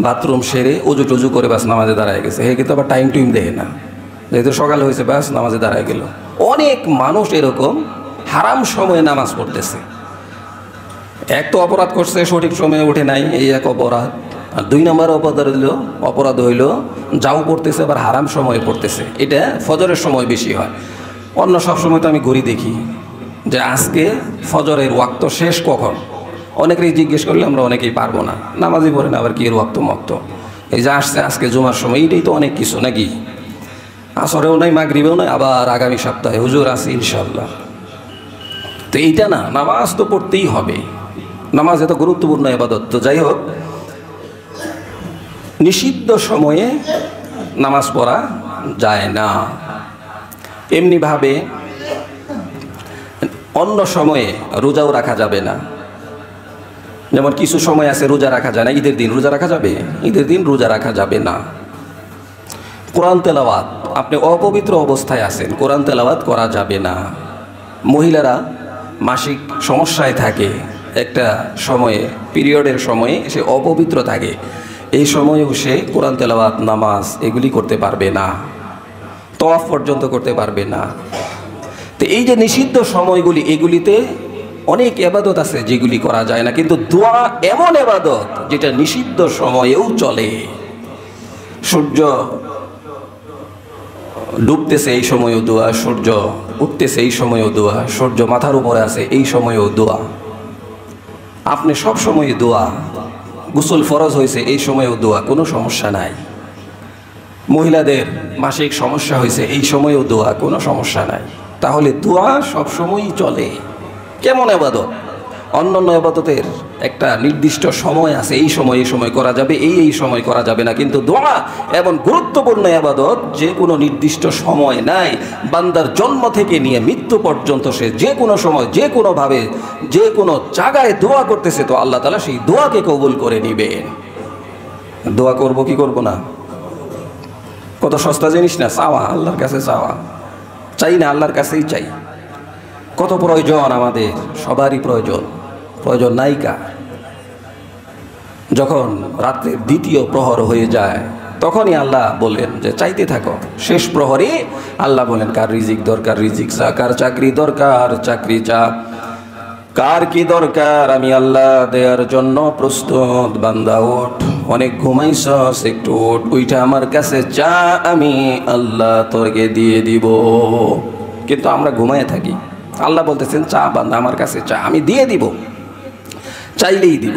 বাথরুম সেরে উজু টুজু করে বাস নামাজে দাঁড়ায় গেছে। হে কিন্তু আবার টাইম দেয় না, যেহেতু সকাল হয়েছে বাস নামাজে দাঁড়ায় গেল। অনেক মানুষ এরকম হারাম সময়ে নামাজ পড়তেছে। এক তো অপরাধ করছে, সঠিক সময়ে উঠে নাই, এই এক অপরাধ। আর 2 নম্বর অপরাধ হইল যাও পড়তেছে আবার হারাম সময়ে পড়তেছে। এটা ফজরের সময় বেশি হয়, অন্য সব সময় তো আমি ঘড়ি দেখি যে আজকে ফজরের ওয়াক্ত শেষ কখন। অনেকেই জিজ্ঞেস করলে আমরা অনেকেই পারবো না, নামাজই পড়ে না, আবার কি এর ওয়াক্ত মক্ত, এই যে আসছে আজকে জুমার সময়, এইটাই তো অনেক কিছু নাকি। আসরেও নাই, মাগরিবেও নাই, আবার আগামী সপ্তাহে হুজুর আছে ইনশাল্লাহ। তো এইটা না, নামাজ তো পড়তেই হবে, নামাজ এত গুরুত্বপূর্ণ ইবাদত। তো যাই হোক, নিষিদ্ধ সময়ে নামাজ পড়া যায় না। এমনিভাবে অন্য সময়ে রোজাও রাখা যাবে না। যেমন কিছু সময় আছে রোজা রাখা যায় না, ঈদের দিন রোজা রাখা যাবে? ঈদের দিন রোজা রাখা যাবে না। কোরআন তেলাওয়াত, আপনি অপবিত্র অবস্থায় আছেন, কোরআন তেলাওয়াত করা যাবে না। মহিলারা মাসিক সমস্যায় থাকে, একটা সময়ে পিরিয়ডের সময়ে সে অপবিত্র থাকে, এই সময়েও সে কোরআন তেলাওয়াত, নামাজ এগুলি করতে পারবে না, তওয়াফ পর্যন্ত করতে পারবে না। তো এই যে নিষিদ্ধ সময়গুলি, এগুলিতে অনেক ইবাদত আছে যেগুলি করা যায় না, কিন্তু দোয়া এমন ইবাদত যেটা নিষিদ্ধ সময়েও চলে। সূর্য ডুবতেছে এই সময়ও দোয়া, সূর্য উঠতেছে এই সময়ও দোয়া, সূর্য মাথার উপরে আছে এই সময়ও দোয়া, আপনি সব সময় দোয়া, গোসল ফরজ হয়েছে এই সময়েও দোয়া, কোনো সমস্যা নাই। মহিলাদের মাসিক সমস্যা হয়েছে এই সময়েও দোয়া, কোনো সমস্যা নাই। তাহলে দোয়া সবসময়ই চলে। কেমন ইবাদত? অন্যান্য ইবাদতের একটা নির্দিষ্ট সময় আছে, এই সময় করা যাবে, এই সময় করা যাবে না, কিন্তু দোয়া এমন গুরুত্বপূর্ণ ইবাদত যে কোনো নির্দিষ্ট সময় নাই। বান্দার জন্ম থেকে নিয়ে মৃত্যু পর্যন্ত সে যে কোনো সময়, যে কোনোভাবে, যে কোনো জায়গায় দোয়া করতেছে, তো আল্লাহ তাআলা সেই দোয়াকে কবুল করে নিবেন। দোয়া করব কি করব না? কত সস্তা জিনিস না, চাওয়া, আল্লাহর কাছে চাওয়া, চাই না আল্লাহর কাছেই চাই। কত প্রয়োজন আমাদের, সবারই প্রয়োজন, প্রয়োজন নায়িকা। যখন রাত্রের 2য় প্রহর হয়ে যায় তখনই আল্লাহ বলেন যে চাইতে থাকো। শেষ প্রহরে আল্লাহ বলেন কার রিজিক দরকার রিজিক চা, কার চাকরি দরকার চাকরি চা, কার কি দরকার আমি আল্লাহ দেওয়ার জন্য প্রস্তুত। বান্দা ওঠ, অনেক ঘুমাইছস, একটু ওঠ, ওইটা আমার কাছে চা, আমি আল্লাহ তোরকে দিয়ে দিব। কিন্তু আমরা ঘুমায় থাকি। আল্লাহ বলতেছেন চা বান্দা আমার কাছে চা, আমি দিয়ে দিব, চাইলেই দিব।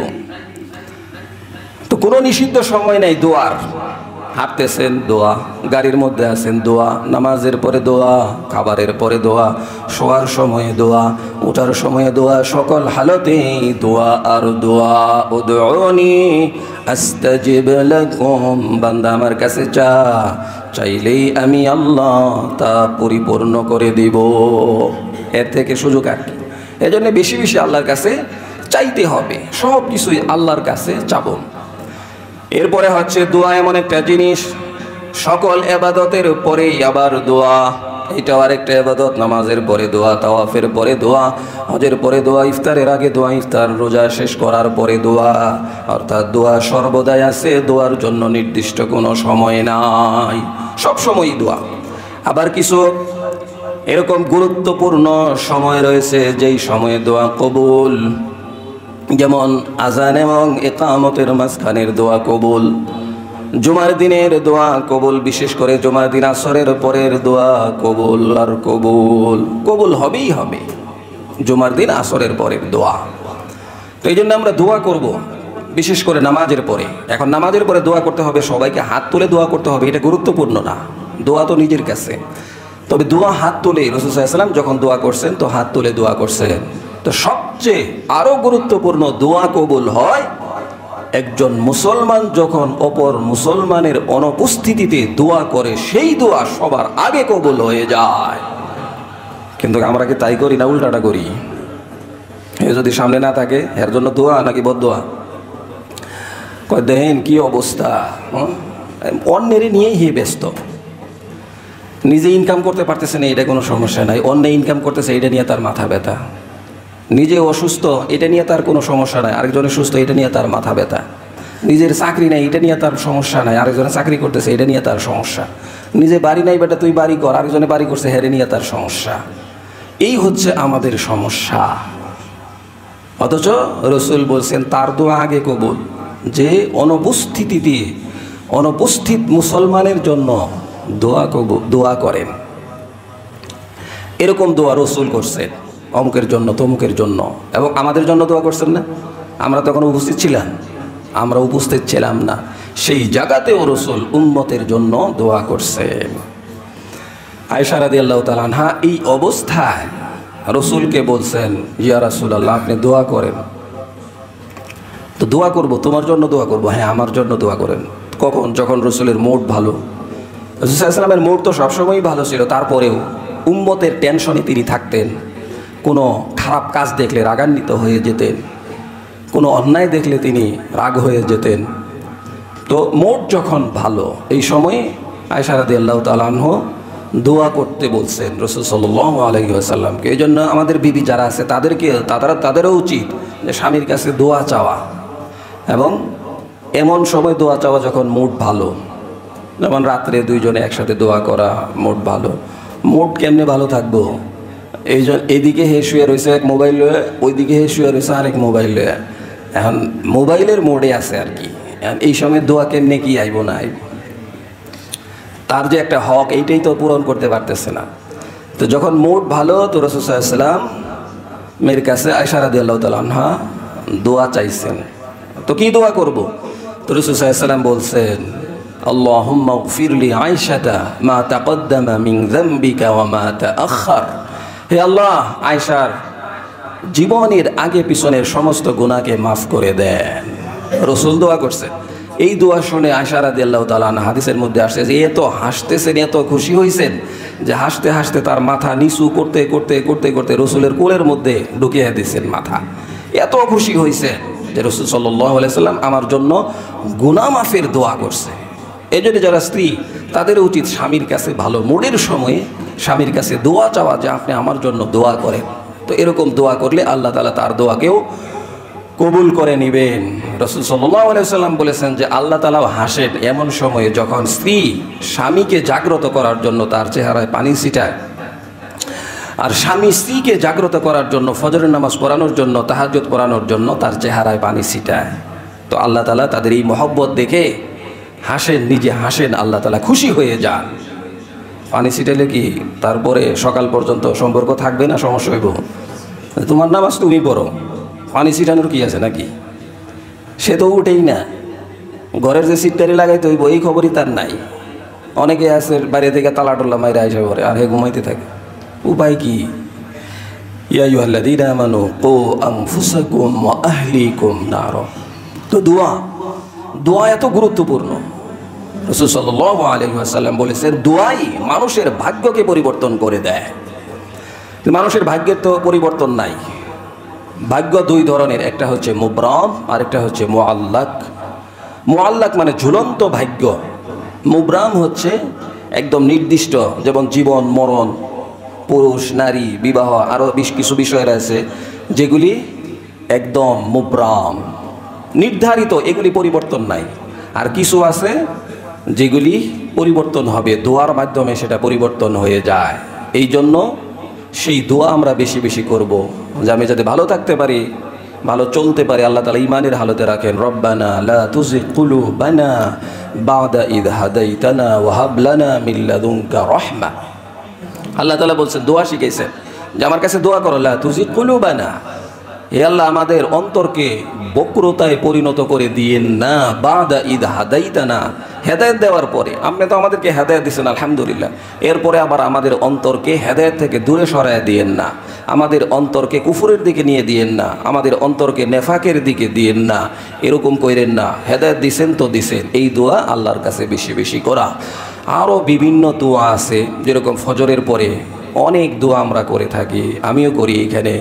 তো কোনো নিষিদ্ধ সময় নেই দোয়ার। হাঁটতেছেন দোয়া, গাড়ির মধ্যে আছেন দোয়া, নামাজের পরে দোয়া, খাবারের পরে দোয়া, শোয়ার সময়ে দোয়া, ওঠার সময়ে দোয়া, সকল হালতেই দোয়া আর দোয়া। উদউনি আস্তাজিব লাকুম, বান্দা আমার কাছে চা, চাইলেই আমি আল্লাহ তা পরিপূর্ণ করে দিব। এর থেকে সুযোগ আর কি? এজন্য বেশি বেশি আল্লাহর কাছে চাইতে হবে, সব কিছুই আল্লাহর কাছে চাবো। এরপরে হচ্ছে দোয়া এমন একটা জিনিস, সকল এবাদতের পরেই আবার দোয়া, এটাও আরেকটা এবাদত। নামাজের পরে দোয়া, তাওয়াফের পরে দোয়া, হজের পরে দোয়া, ইফতারের আগে দোয়া, ইফতার রোজা শেষ করার পরে দোয়া। অর্থাৎ দোয়া সর্বদাই আছে, দোয়ার জন্য নির্দিষ্ট কোনো সময় নাই, সব সময়ই দোয়া। আবার কিছু এরকম গুরুত্বপূর্ণ সময় রয়েছে যেই সময়ে দোয়া কবুল, যেমন আজান এবং ইকামতের মাঝখানের দোয়া কবুল, জুমার দিনের দোয়া কবুল, বিশেষ করে জুমার দিন আসরের পরের দোয়া কবুল আর কবুল, কবুল হবেই হবে জুমার দিন আসরের পরের দোয়া। তো এই জন্য আমরা দোয়া করব, বিশেষ করে নামাজের পরে। এখন নামাজের পরে দোয়া করতে হবে, সবাইকে হাত তুলে দোয়া করতে হবে, এটা গুরুত্বপূর্ণ না। দোয়া তো নিজের কাছে, তবে দোয়া হাত তুলে, রাসূল সাল্লাল্লাহু আলাইহি ওয়াসাল্লাম যখন দোয়া করছেন তো হাত তুলে দোয়া করছেন। তো সবচেয়ে আরো গুরুত্বপূর্ণ দোয়া কবুল হয় একজন মুসলমান যখন অপর মুসলমানের অনুপস্থিতিতে দোয়া করে, সেই দোয়া সবার আগে কবুল হয়ে যায়। কিন্তু আমরা কি তাই করি না উল্টাটা করি? এ যদি সামনে না থাকে এর জন্য দোয়া নাকি বদদোয়া? কয় দেখেন কি অবস্থা, অন্যের নিয়েই হে ব্যস্ত, নিজে ইনকাম করতে পারতেছে না এটা কোনো সমস্যা নাই, অন্য ইনকাম করতেছে এটা নিয়ে তার মাথা ব্যথা। নিজে অসুস্থ এটা নিয়ে তার কোনো সমস্যা নাই, আরেকজনের সুস্থ এটা নিয়ে তার মাথা ব্যথা। নিজের চাকরি নাই এটা নিয়ে তার সমস্যা নাই, আরেকজনের চাকরি করতেছে এটা নিয়ে তার সমস্যা। নিজে বাড়ি নাই বেটা তুই বাড়ি কর, আরেকজনে বাড়ি করছে হেরে নিয়ে তার সমস্যা। এই হচ্ছে আমাদের সমস্যা। অথচ রাসূল বলছেন তার দোয়া আগে কবুল, যে অনুপস্থিতিতে অনুপস্থিত মুসলমানের জন্য দোয়া করেন। এরকম দোয়া রাসূল করছেন অমুকের জন্য তমুকের জন্য, এবং আমাদের জন্য দোয়া করছেন না? আমরা তখন উপস্থিত ছিলাম? আমরা উপস্থিত ছিলাম না, সেই জায়গাতেও রাসূল উম্মতের জন্য দোয়া করছেন। আয়েশা রাদিয়াল্লাহু তাআলা আনহা এই অবস্থায় রাসূলকে বলছেন, ইয়া রাসূলুল্লাহ আপনি দোয়া করেন। তো দোয়া করব, তোমার জন্য দোয়া করব। হ্যাঁ আমার জন্য দোয়া করেন। কখন? যখন রাসূলের মুড ভালো। রাসূল সাল্লাল্লাহু আলাইহি ওয়াসাল্লামের মুড তো সবসময়ই ভালো ছিল, তারপরেও উম্মতের টেনশনে তিনি থাকতেন। কোনো খারাপ কাজ দেখলে রাগান্বিত হয়ে যেতেন, কোনো অন্যায় দেখলে তিনি রাগ হয়ে যেতেন। তো মোট যখন ভালো, এই সময়ে আয়েশা রাদিয়াল্লাহু তাআলা আনহা দোয়া করতে বলছেন রাসূল সাল্লাল্লাহু আলাইহি ওয়াসাল্লামকে। এই জন্য আমাদের বিবি যারা আছে তাদেরও উচিত যে স্বামীর কাছে দোয়া চাওয়া, এবং এমন সময় দোয়া চাওয়া যখন মুড ভালো, যেমন রাত্রে দুইজনে একসাথে দোয়া করা, মুড ভালো। মুড কেমনে ভালো থাকবো? এদিকে হে শুয়ে রয়েছে এক মোবাইল লয়ে, ওইদিকে হে শুয়ে রয়েছে আরেক মোবাইল লয়ে। এখন মোবাইলের মোডে আছে আর কি। এই সময় দোয়া কেমনে কি আইব না আইব, তার যে একটা হক এইটাই তো পূরণ করতে পারতেছে না। তো যখন মুড ভালো তো রাসূল সাল্লাল্লাহু আলাইহি ওয়াসাল্লাম মেয়ের কাছে আয়েশা রাদিয়াল্লাহু তাআলা আনহা দোয়া চাইছেন। তো কি দোয়া করব? তো রাসূল সাল্লাল্লাহু আলাইহি ওয়াসাল্লাম বলছেন, আল্লাহুম্মা গফির লি আয়েশাতা মা তাকদ্দামা মিন যামবিকা ওয়া মা তাআখার। হে আল্লাহ, আয়েশার জীবনের আগে পিছনের সমস্ত গুনাহকে মাফ করে দেন। রাসূল দোয়া করছেন। এই দোয়া শুনে আয়েশা রাদিয়াল্লাহু তাআলা আনহা, হাদিসের মধ্যে আসছে যে এত হাসতেছেন, এত খুশি হয়েছেন যে হাসতে হাসতে তার মাথা নিচু করতে করতে করতে করতে রাসূলের কোলের মধ্যে ঢুকিয়ে দিয়েছেন মাথা। এত খুশি হয়েছে যে রাসূল সাল্লাল্লাহু আলাইহি ওয়াসাল্লাম আমার জন্য গুনাহ মাফের দোয়া করছে। এই জন্য যারা স্ত্রী তাদের উচিত স্বামীর কাছে ভালো মুডের সময়ে স্বামীর কাছে দোয়া চাওয়া, যে আপনি আমার জন্য দোয়া করেন। তো এরকম দোয়া করলে আল্লাহ তাআলা তার দোয়াকেও কবুল করে নেবেন। রাসূল সাল্লাল্লাহু আলাইহি ওয়াসাল্লাম বলেছেন যে আল্লাহ তাআলাও হাসেন এমন সময়ে যখন স্ত্রী স্বামীকে জাগ্রত করার জন্য তার চেহারায় পানি ছিটায়, আর স্বামী স্ত্রীকে জাগ্রত করার জন্য ফজরের নামাজ পড়ানোর জন্য, তাহাজ্জুদ পড়ানোর জন্য তার চেহারায় পানি ছিটায়। তো আল্লাহ তাআলা তাদের এই মহব্বত দেখে হাসেন, নিজে হাসেন, আল্লাহ তাআলা খুশি হয়ে যান। পানি ছিটাইলে কি তারপরে সকাল পর্যন্ত সম্পর্ক থাকবে না? সমস্যা হইব। তোমার নামাজ তুমি পড়ো, পানি ছিটানোর কি আছে নাকি? সে তো উঠেই না, ঘরের যে সিটটারি লাগাইতে হইব এই খবরই তার নাই। অনেকে আছে বাইরে থেকে তালা টোলা মাইরা এসে পড়ে আর হে ঘুমাইতে থাকে। উপায় কি? ইয়া আইয়ুহাল্লাযীনা আমানু কু আনফুসাকুম ওয়া আহলিকুম নার। তো দোয়া এত গুরুত্বপূর্ণ। রাসূল সাল্লাল্লাহু আলাইহি ওয়াসাল্লাম বলেছেন দোয়াই মানুষের ভাগ্যকে পরিবর্তন করে দেয়। মানুষের ভাগ্যের তো পরিবর্তন নাই। ভাগ্য দুই ধরনের, একটা হচ্ছে মুবরাম আর একটা হচ্ছে মুআল্লাক। মুআল্লাক মানে ঝুলন্ত ভাগ্য, মুবরাম হচ্ছে একদম নির্দিষ্ট, যেমন জীবন মরণ, পুরুষ নারী, বিবাহ, আরও কিছু বিষয় রয়েছে যেগুলি একদম মুবরাম, নির্ধারিত, এগুলি পরিবর্তন নাই। আর কিছু আছে যেগুলি পরিবর্তন হবে, দোয়ার মাধ্যমে সেটা পরিবর্তন হয়ে যায়। এই জন্য সেই দোয়া আমরা বেশি বেশি করব, যে আমি যাতে ভালো থাকতে পারি, ভালো চলতে পারি। আল্লাহ তাআলা ঈমানের হালতে রাখেন, রব্বানা লা তুযিগ কুলুবানা বা'দা ইয হাদাইতানা ওয়া হাব লানা মিন লাদুনকা রাহমা। আল্লাহ তাআলা বলছেন, দোয়া শিখাইছেন যে আমার কাছে দোয়া করো, লা তুযিগ কুলুবানা, হে আল্লাহ আমাদের অন্তরকে বক্রতায় পরিণত করে দিয়েন না, বা'দা ইয হাদাইতানা, হেদায়েত দেওয়ার পরে। আপনি তো আমাদেরকে হেদায়েত দিয়েছেন আলহামদুলিল্লাহ, এরপরে আবার আমাদের অন্তরকে হেদায়েত থেকে দূরে সরায় দিয়েন না, আমাদের অন্তরকে কুফরের দিকে নিয়ে দিয়েন না, আমাদের অন্তরকে নেফাকের দিকে দিয়েন না, এরকম কইরেন না। হেদায়েত দিছেন তো দিছেন। এই দোয়া আল্লাহর কাছে বেশি বেশি করা। আরও বিভিন্ন দোয়া আছে, যেরকম ফজরের পরে অনেক দোয়া আমরা করে থাকি, আমিও করি। এখানে